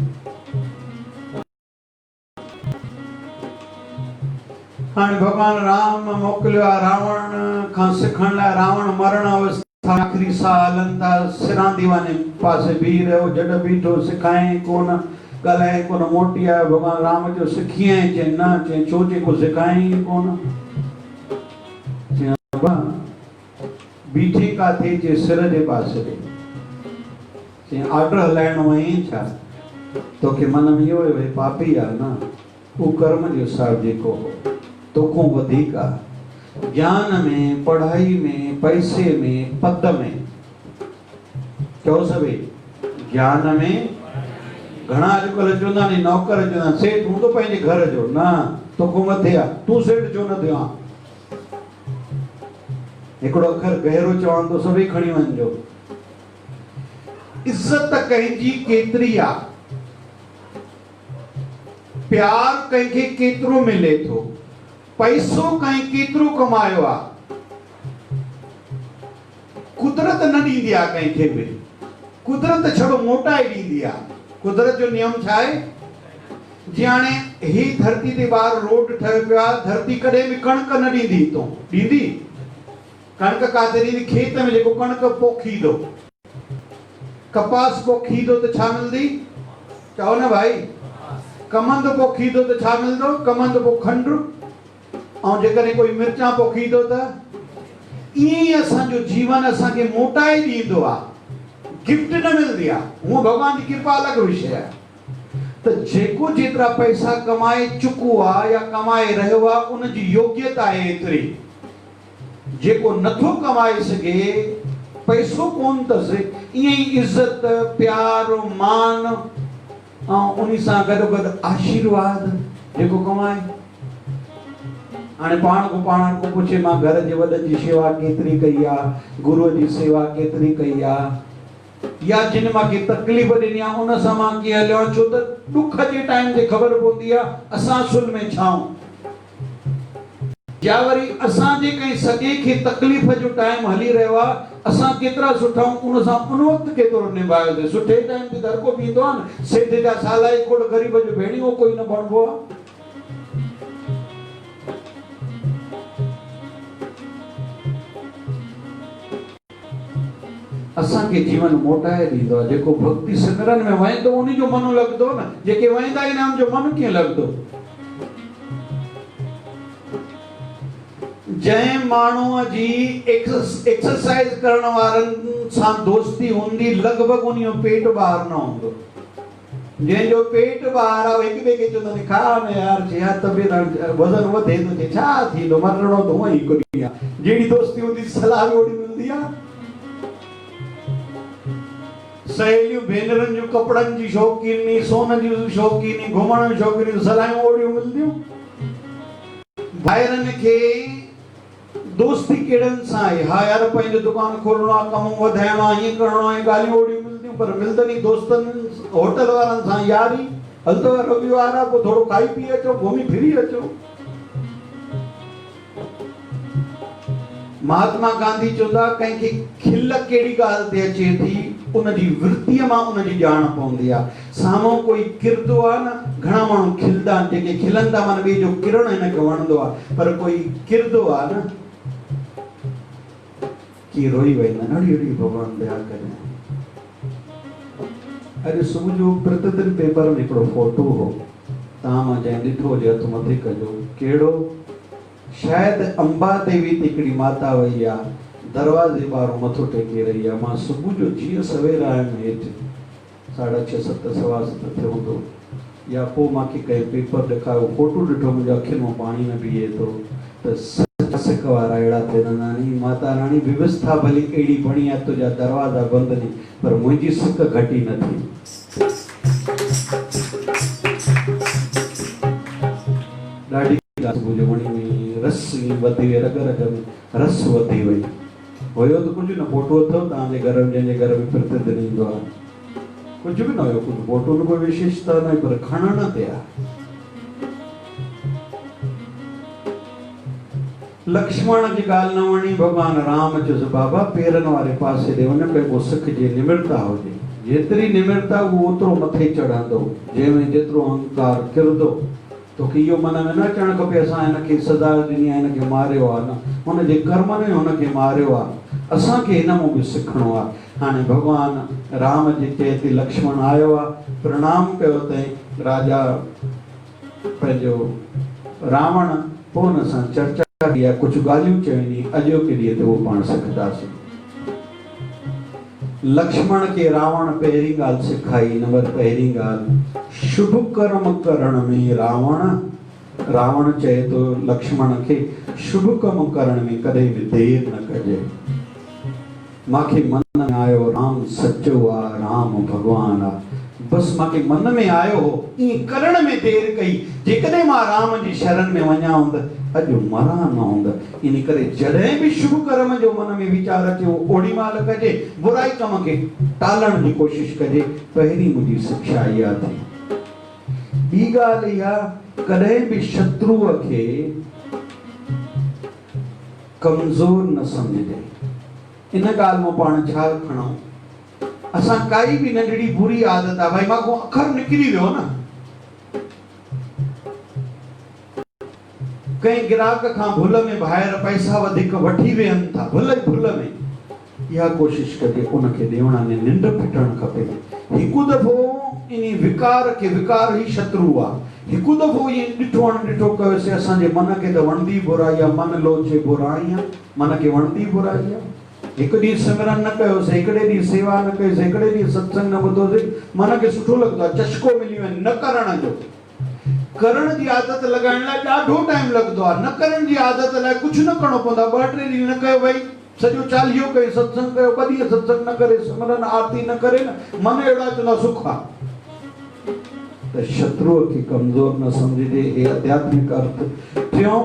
हाणे भॻवान राम मोकिलियो आहे रावण खां सिखण लाइ। रावण मरण अवस्था आख़िरी साह हलनि था, सिरां दीवाने पासे बीह रहियो, जॾहिं बीठो सिखाए कोन, ॻाल्हाए कोन, मोटी आयो। भॻवान राम जो सिखी ऐं चई न, चई छो जेको सिखाई कोन, बीठे काथे जे सिर जे पासे ॾे। चई ऑर्डर हलाइणो आहे छा तोखे मन में इहो भई पापी आहे न उहो कर्म जो हिसाब जेको हो तोखों वधीक आहे ज्ञान में पढ़ाई में पैसे में पद में चओ सभई ज्ञान में घणा अॼुकल्ह चवंदा नी नौकर चवंदा सेठ हूंदो पंहिंजे घर जो न तोखों मथे आहे तूं सेठ छो न थियो आहे हिकिड़ो अखर गहरो चवनि तो सभई खणी वञिजो इज्जत कंहिंजी केतिरी आहे प्यार कंहिंखे केतिरो मिले थो पैसो कंहिं केतिरो कमायो आहे कुदरत न ॾींदी आहे कंहिंखे बि कुदरत छड़ो मोटाए ॾींदी आहे कुदरत जो नियम छा आहे जीअं हाणे ही धरती ते ॿार रोड ठहियो पियो आहे धरती कॾहिं बि कणक न ॾींदी तो ॾींदी कणक काथे ॾींदी खेत में जेको कणक पोखींदो कपास पोखींदो त छा मिलंदी चओ न भाई कमंद पोखींदो त छा मिलंदो कमंद पोइ खंड ऐं जेकॾहिं कोई मिर्चां पोखींदो त ईअं ई असांजो जीवन असांखे मोटाए ॾींदो आहे गिफ्ट न मिलंदी आहे हूअं भॻवान जी कृपा अलॻि विषय आहे त जेको जेतिरा पैसा कमाए चुको आहे या कमाए रहियो आहे उनजी योग्यता आहे एतिरी जेको नथो कमाए सघे पैसो कोन अथसि ईअं ई इज़त प्यार मान ऐं उन सां गॾोगॾु आशीर्वाद जेको कमाए हाणे पाण को पुछे मां घर जे वॾनि जी शेवा केतिरी कई आहे गुरूअ जी सेवा केतिरी कई आहे या जिन मांखे तकलीफ़ ॾिनी आहे उन सां मां कीअं हलियो छो त ॾुख जे टाइम ते ख़बर पवंदी आहे असां सुल में छाऊं या वरी असांजे कंहिं सॻे खे तकलीफ़ जो टाइम हली रहियो आहे असां केतिरा सुठा उन सां उन वक़्तु केतिरो निभायोसीं सुठे टाइम ते हर को बीहंदो आहे न सेठ जा सालाई खोड़ ग़रीब जो भेणियो कोई न बणिबो आहे असांखे जीवन मोटाए ॾींदो आहे जेको भक्ति सिमरन में वेंदो उन जो मन लॻंदो न जेके वेंदा ई न उन जो मन कीअं लॻंदो जंहिं माण्हूअ जी एक्सरसाइज करण वारनि सां दोस्ती हूंदी लॻभॻि उन जो पेट ॿाहिरि न हूंदो जंहिंजो पेट ॿाहिरि आहे हिक ॿिए खे चवंदा खा न यार छा तबियत वज़न वधे थो छा थींदो मरणो त हूअं ई कुझु आहे जहिड़ी दोस्ती हूंदी सलाह ओड़ी मिलंदी आहे सहेलियूं भेनरनि जूं कपड़नि जी शौक़ीनी सोन जी शौक़ीनी घुमण जी शौक़ीनी सलाहियूं ओड़ियूं मिलंदियूं भाइरनि खे दोस्ती कहिड़नि सां आहे हा यार पंहिंजो दुकानु खोलणो आहे कमु वधाइणो आहे हीअं करिणो आहे ॻाल्हियूं ओड़ियूं मिलंदियूं पर मिलंदनि ई दोस्तनि होटल वारनि सां यारी हलंदो रविवार आहे पोइ थोरो खाई पी अचो घुमी फिरी अचो महात्मा गांधी चवंदा कंहिंखे खिल कहिड़ी ॻाल्हि ते अचे थी उनजी वृत्तीअ मां उनजी ॼाण पवंदी आहे साम्हूं कोई किरंदो आहे न घणा माण्हू खिलंदा आहिनि जेके खिलनि था माना ॿिए जो किरण हिनखे वणंदो आहे पर कोई किरंदो आहे न की रोई वेंदा अड़ी अड़ी भॻवान दया करे अॼु सुबुह जो प्रतिदिन पेपर में हिकिड़ो फोटो हो तव्हां मां जंहिं ॾिठो हुजे हथ मथे कजो कहिड़ो शायदि अंबा देवी ते हिकिड़ी माता वई आहे दरवाजे ॿाहिरों मथो टेके रही आहे मां सुबुह जो जीअं सवेर आयुमि हेठि 6:30 7 सवा 7 थियो हूंदो या पोइ मूंखे कंहिं पेपर ॾेखारियो फोटो ॾिठो मुंहिंजे अखियुनि मां पाणी में बीहे थो त सिक वारा अहिड़ा थियनि नानी माता रानी व्यवस्था भली अहिड़ी बणी आहे तुंहिंजा दरवाज़ा बंदि नी पर मुंहिंजी सिक घटी न थी ॾाढी सुबुह जो वणी हुई रस वधी वई रग रग में रस वधी वई हुयो त कुझु न फोटो अथव तव्हांजे घर में जंहिंजे घर में प्रतिदिन ईंदो आहे कुझु बि न हुयो कुझु फोटो में कोई विशेषता न पर खणण ते आहे लक्ष्मण जी ॻाल्हि न वणी भॻवान राम चयोसि बाबा पेरनि वारे पासे ॾे वञ भई पोइ सिख जी निमिरता हुजे जेतिरी निमिरता उहो ओतिरो मथे चढ़ंदो जंहिंमें जेतिरो अहंकार किरंदो तोखे इहो मन में न अचणु खपे असां हिनखे सदा ॾिनी आहे हिनखे मारियो आहे न हुनजे कर्मनि में हुनखे मारियो आहे असांखे हिन मां बि सिखणो आहे हाणे भॻवान राम जे चए ते लक्ष्मण आयो आहे प्रणाम कयो अथई राजा पंहिंजो रावण पोइ हुन सां चर्चा कई आहे कुझु ॻाल्हियूं चवणी अॼोके ॾींहं ते उहो पाण सिखंदासीं लक्ष्मण के रावण पहिरीं ॻाल्हि सेखारी। नंबर पहिरीं ॻाल्हि, शुभ कर्म करण में रावण चए तो लक्ष्मण के शुभ कम करण में कदे भी देर न कजे। माखे मन में आयो राम सच्चो आ, राम भगवान आ, बस माखे मन में आयो हो, ई करण में देर कई। जेकॾहिं मां राम जी शरण में वञा हुंद अॼु मरा न हुंद। इन करे जॾहिं भी शुभ कर्म जो मन में विचार अचे ओड़ी महिल कजे, बुराई कम के टालण जी कोशिश कजे। पहिरीं मुंहिंजी शिक्षा इहा थी। ॿी ॻाल्हि इहा, कॾहिं भी शत्रुअ खे कमज़ोर न समझजे। इन ॻाल्हि मां पाण छा खणूं, असां काई भी नंढड़ी बुरी आदत आहे, भाई मां अखर निकिरी वियो न, कई ग्राहक खां भुल में ॿाहिरि पैसा वधीक वठी वेहनि था, भुल में, इहा कोशिश कजे उनखे ॾेवण में निंड फिटण खपे। हिकु दफ़ो इन विकार खे, विकार ही शत्रु आहे, हिकु दफ़ो ये ॾिठो अणॾिठो कयोसीं, असांजे मन खे त वणंदी बुराई आहे, मन लोचे बुराई आहे, मन खे वणंदी बुराई आहे। हिकु ॾींहुं सिमरन न कयोसीं, हिकिड़े ॾींहुं सेवा न कयोसीं, हिकिड़े ॾींहुं सत्संग न ॿुधोसीं, मन खे सुठो लॻंदो आहे, चस्को मिली वञे न करण जो। करण जी आदत लगाइण लाइ ॾाढो टाइम लॻंदो आहे, न करण जी आदत लाइ कुझु न करिणो पवंदो आहे। 2-3 ॾींहं न कयो, भई सॼो चालीहो कयो, सत्संग कयो, 2 ॾींहं सत्संग न करे, सिमरन आरती न करे न, मन अहिड़ा चवंदा सुख आहे। त शत्रुअ खे कमज़ोर न समझजे, हे आध्यात्मिक अर्थ। टियों,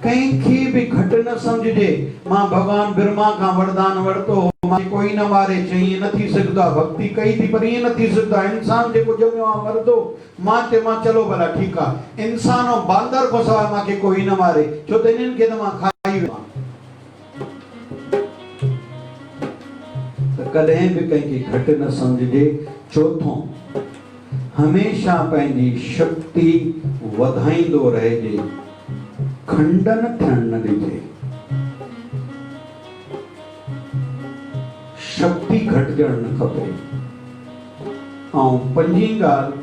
कंहिंखे भी घटि न समझजे। मां भगवान ब्रह्मा खां वरदान वरितो, मां कोई न मारे, चई न थी सघंदो आहे, भक्ति कई थी पर ईअं न थी सघंदो आहे, इंसान जेको ॼमियो आहे मरदो। मां चयोमां चलो भला ठीकु आहे, इंसान ऐं बांदर खां सवाइ मूंखे कोई न मारे, छो त इन्हनि खे त मां खाई वियो आहियां। त कॾहिं भी कंहिंखे घटि न समझजे। चौथों, हमेशा पंहिंजी शक्ति वधाईंदो रहिजे, खंडन थियण न ॾिजे। शक्ति घटिजण न खपे। ऐं पंजी ॻाल्हि,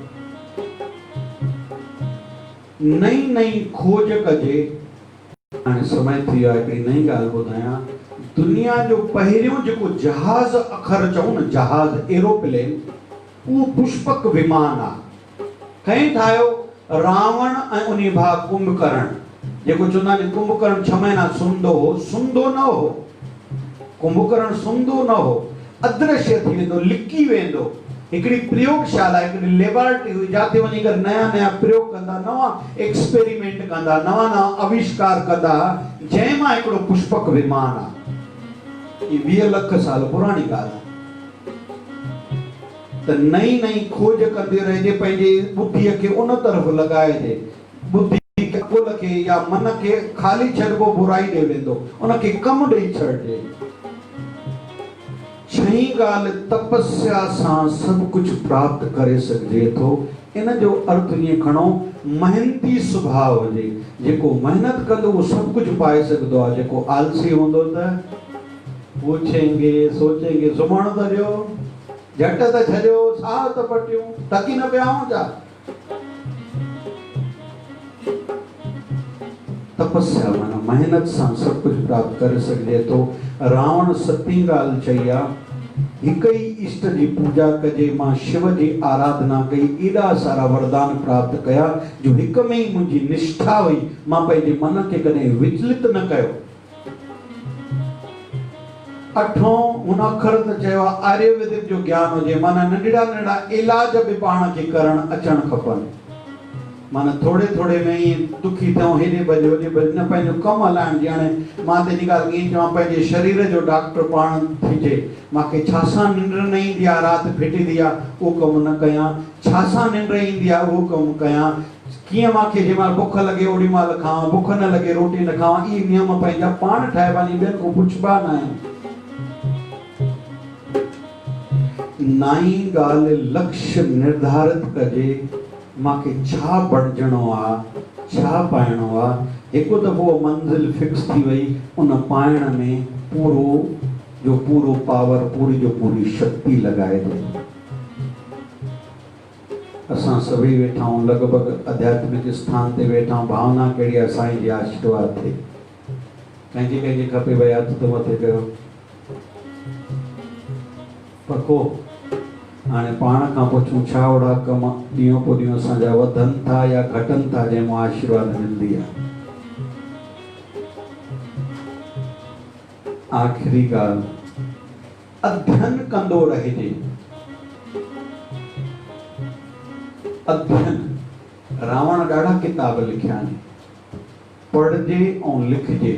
नई नई खोज कजे। हाणे समय थी वियो आहे हिकिड़ी नई ॻाल्हि ॿुधायां। दुनिया जो पहिरियों जेको जहाज़ अखर चऊं न, जहाज़ एरोप्लेन, उहो पुष्पक विमान आहे। कंहिं ठाहियो? रावण ऐं उन भाउ कुंभकर्ण। जेको चवंदा आहिनि कुंभकर्ण 6 महीना सुम्हंदो हो, सुम्हंदो न हो, कुंभकर्ण सुम्हंदो न हो, अदृश्य थी वेंदो, लिकी वेंदो। हिकिड़ी प्रयोगशाला, हिकिड़ी लेबोरेटरी हुई, जाते वञी करे नया प्रयोग कंदा, नवा एक्सपेरिमेंट कंदा, नवा आविष्कार कंदा, जंहिंमां हिकिड़ो पुष्पक विमान आहे। ये 20 लख साल पुरानी ॻाल्हि आहे। त नई नई खोज कंदे रहिजे, पंहिंजे बुद्धीअ खे उन तरफ़ लॻाइजे। बुद्धि कुल खे या मन खे खाली छॾिबो बुराई ॾे वेंदो, उनखे कम ॾेई छॾिजे। 6हीं ॻाल्हि, तपस्या सां सभु कुझु प्राप्त करे सघिजे थो। इन जो अर्थ ईअं खणो, मेहनती सुभाउ हुजे। जेको मेहनत कंदो उहो सभु कुझु पाए सघंदो आहे। जेको आलसी हूंदो त पूछेंगे सोचेंगे, सुम्हण त ॾियो, झट त छॾियो, साह त पटियूं, थकी न पिया आहियूं छा? तपस्या माना मेहनत सां सभु कुझु प्राप्त करे सघिजे थो। रावण 7हीं ॻाल्हि चई आहे, हिक ही इष्ट जी पूजा कजे। मां शिव जी आराधना कई, एॾा सारा वरदान प्राप्त कया जो हिक में ही मुंहिंजी निष्ठा हुई। मां पंहिंजे मन खे कॾहिं विचलित न कयो। 8हों, हुन अखर त चयो आहे आयुर्वेदिक जो ज्ञान हुजे, माना नंढड़ा नंढड़ा इलाज भी पाण खे करण अचण खपनि। माना थोड़े में ही दुखी थियूं, हेॾे भॼ होॾे भॼ, न पंहिंजो कमु हलाइण जी। हाणे मां तेजी ॻाल्हि ईअं चवां, पंहिंजे शरीर जो डॉक्टर पाण थिजे। मूंखे छा सां निंड न ईंदी आहे, राति फिटंदी आहे, उहो कमु न कयां। छा सां निंड ईंदी आहे, उहो कमु कयां। कीअं मूंखे जंहिं महिल बुख लॻे ओॾी महिल खावां, बुख न लॻे रोटी न खावां। इहे नियम पंहिंजा पाण ठाहिबा, ॿियनि खां पुछबा न आहिनि। 9हीं ॻाल्हि, लक्ष्य निर्धारित कजे। मूंखे छा बणिजणो आहे, छा पाइणो आहे। हिकु दफ़ो मंज़िल फिक्स थी वई, उन पाइण में पूरो जो पूरो पावर, पूरी जो पूरी शक्ति लॻाए ॾे। असां सभई वेठा आहियूं, लॻभॻि आध्यात्मिक स्थान ते वेठा आहियूं। भावना कहिड़ी आहे, साईं जी आशीर्वाद थिए। कंहिंखे खपे भई हथ तो मथे कयो, पको हाणे पाण खां पुछूं छा ओड़ा कम ॾींहों पोइ ॾींहुं असांजा वधनि था या घटनि था जंहिंमां आशीर्वाद मिलंदी आहे। आखिरी ॻाल्हि, अध्ययन कंदो रहिजे। अध्ययन, रावण ॾाढा किताब लिखिया आहिनि, पढ़जे ऐं लिखजे।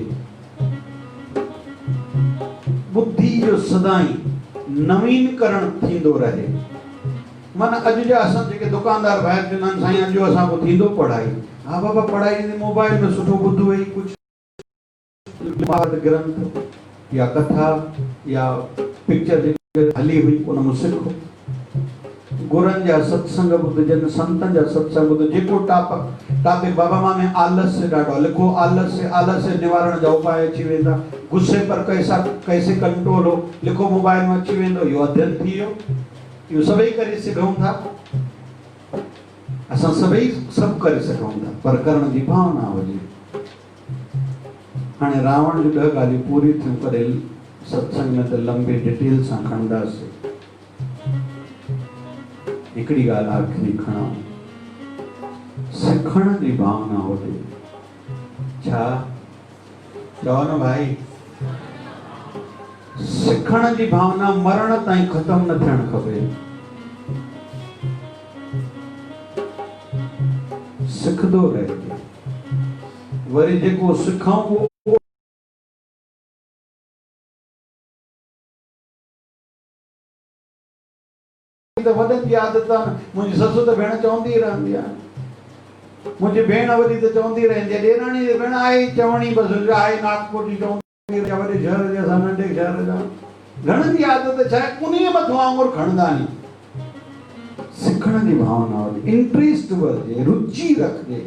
बुद्धि जो सदाई नवीनकरण थींदो रहे। माना अॼु जा असां जेके दुकानदार भाई चवंदा आहिनि साईं अॼु असांखो थींदो पढ़ाई। हा बाबा पढ़ाई ते मोबाइल में सुठो ॿुधो हुई कुझु ग्रंथ या कथा या पिक्चर जेके हली हुई उन में सिखो। गुरनि जा सत्संग ॿुधजनि, संतनि जा सत्संग ॿुधो। जेको टॉपिक बाबा मां में आलस्य ॾाढो लिखो, आलस्य निवारण जा उपाय अची वेंदा। गुस्से पर कैसे कंट्रोल हो लिखो, मोबाइल में अची वेंदो। इहो अध्ययन थी वियो। इहो सभई करे सघूं था, असां सभई सभु करे सघूं था, पर करण जी भावना हुजे। हाणे रावण जूं 10 ॻाल्हियूं पूरी थियूं, करे सत्संग में त लंबे डिटेल सां खणंदासीं। हिकिड़ी ॻाल्हि आखिरी खणूं, सिखण जी भावना हुजे। छा चओ न भाई, सिखण जी भावना मरण ताईं ख़तम न थियणु खपे। सिखंदो रहिजे। वरी जेको सिखऊं उहो वॾनि जी आदत आहे। मुंहिंजी ससु त भेण चवंदी रहंदी आहे, मुंहिंजी भेण वरी त चवंदी रहंदी आहे, ॾेराणी भेण आहे चवणी बसि आहे नागपुर जी चवंदी वॾे शहर जे असां नंढे शहर जा। घणनि जी आदत छा आहे, उन्हीअ मथां वांगुरु खणंदा नी। सिखण जी भावना हुजे, इंट्रस्ट वधे, रुचि रखजे।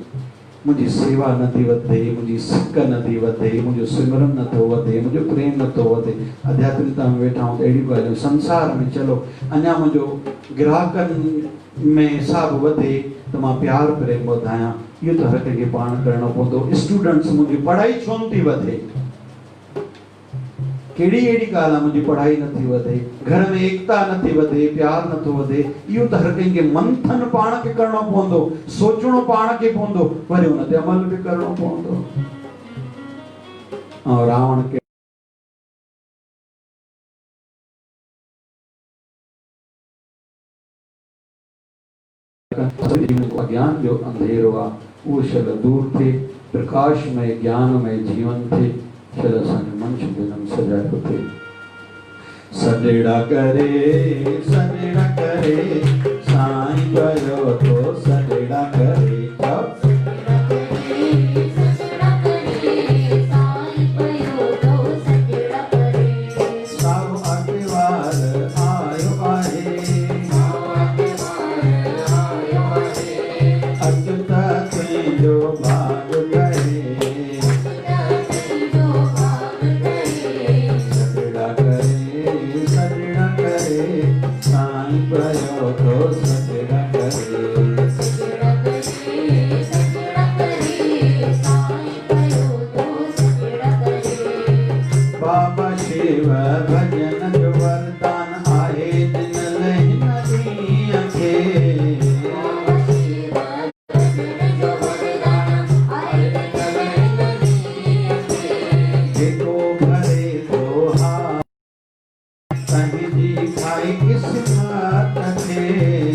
मुंहिंजी सेवा नथी वधे, मुंहिंजी सिक नथी वधे, मुंहिंजो सिमरन नथो वधे, मुंहिंजो प्रेम नथो वधे। आध्यात्मिकता में वेठा आहियूं त अहिड़ियूं ॻाल्हियूं, संसार में चलो अञा मुंहिंजो ग्राहकनि में हिसाब वधे त मां प्यार प्रेम वधायां। इहो त हर कंहिंखे पाण करणो पवंदो। स्टूडेंट्स, मुंहिंजी पढ़ाई छो नथी वधे? कहिड़ी अहिड़ी ॻाल्हि आहे मुंहिंजी पढ़ाई नथी वधे, घर में एकता नथी वधे, प्यार नथो वधे? इहो त हर कंहिंखे मंथन पाण खे करणो पवंदो, सोचणो पाण खे पवंदो, वरी हुन ते अमल बि करणो पवंदो। ऐं रावण खे ज्ञान जो अंधेरो आहे उहो शल दूर थिए, प्रकाशमय ज्ञानमय जीवन थिए। शल असांजो मनुष्य जनम सजायो थिए। सजड़ा करे साईं कयो तो सजड़ा करे। खाई किस्मत थे।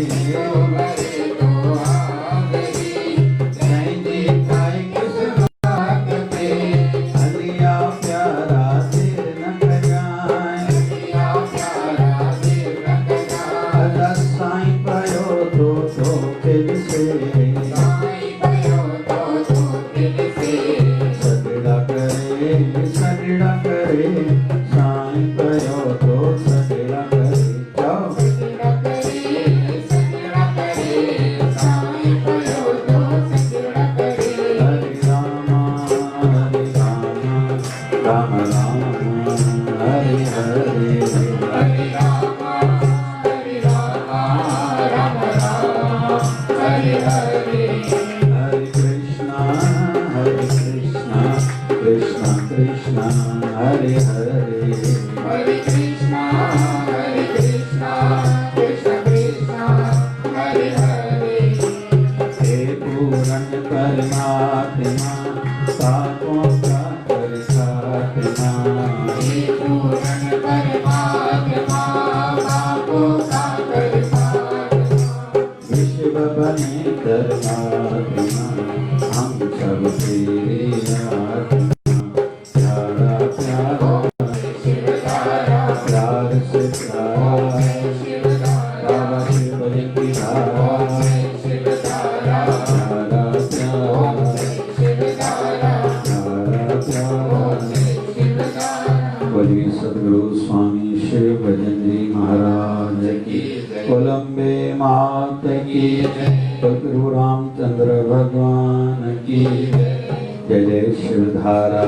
शरणागतना हम सब तेरे आत्मा प्यारा प्यारा प्यार से प्यारा बाबा शिव भजन की धारा प्यारा प्यारा बोलिए सदगुरु स्वामी शिव भजन जी महाराज की, कोलंबे मात की, गुरु रामचंद्र भगवान की जय। जय शिवधारा।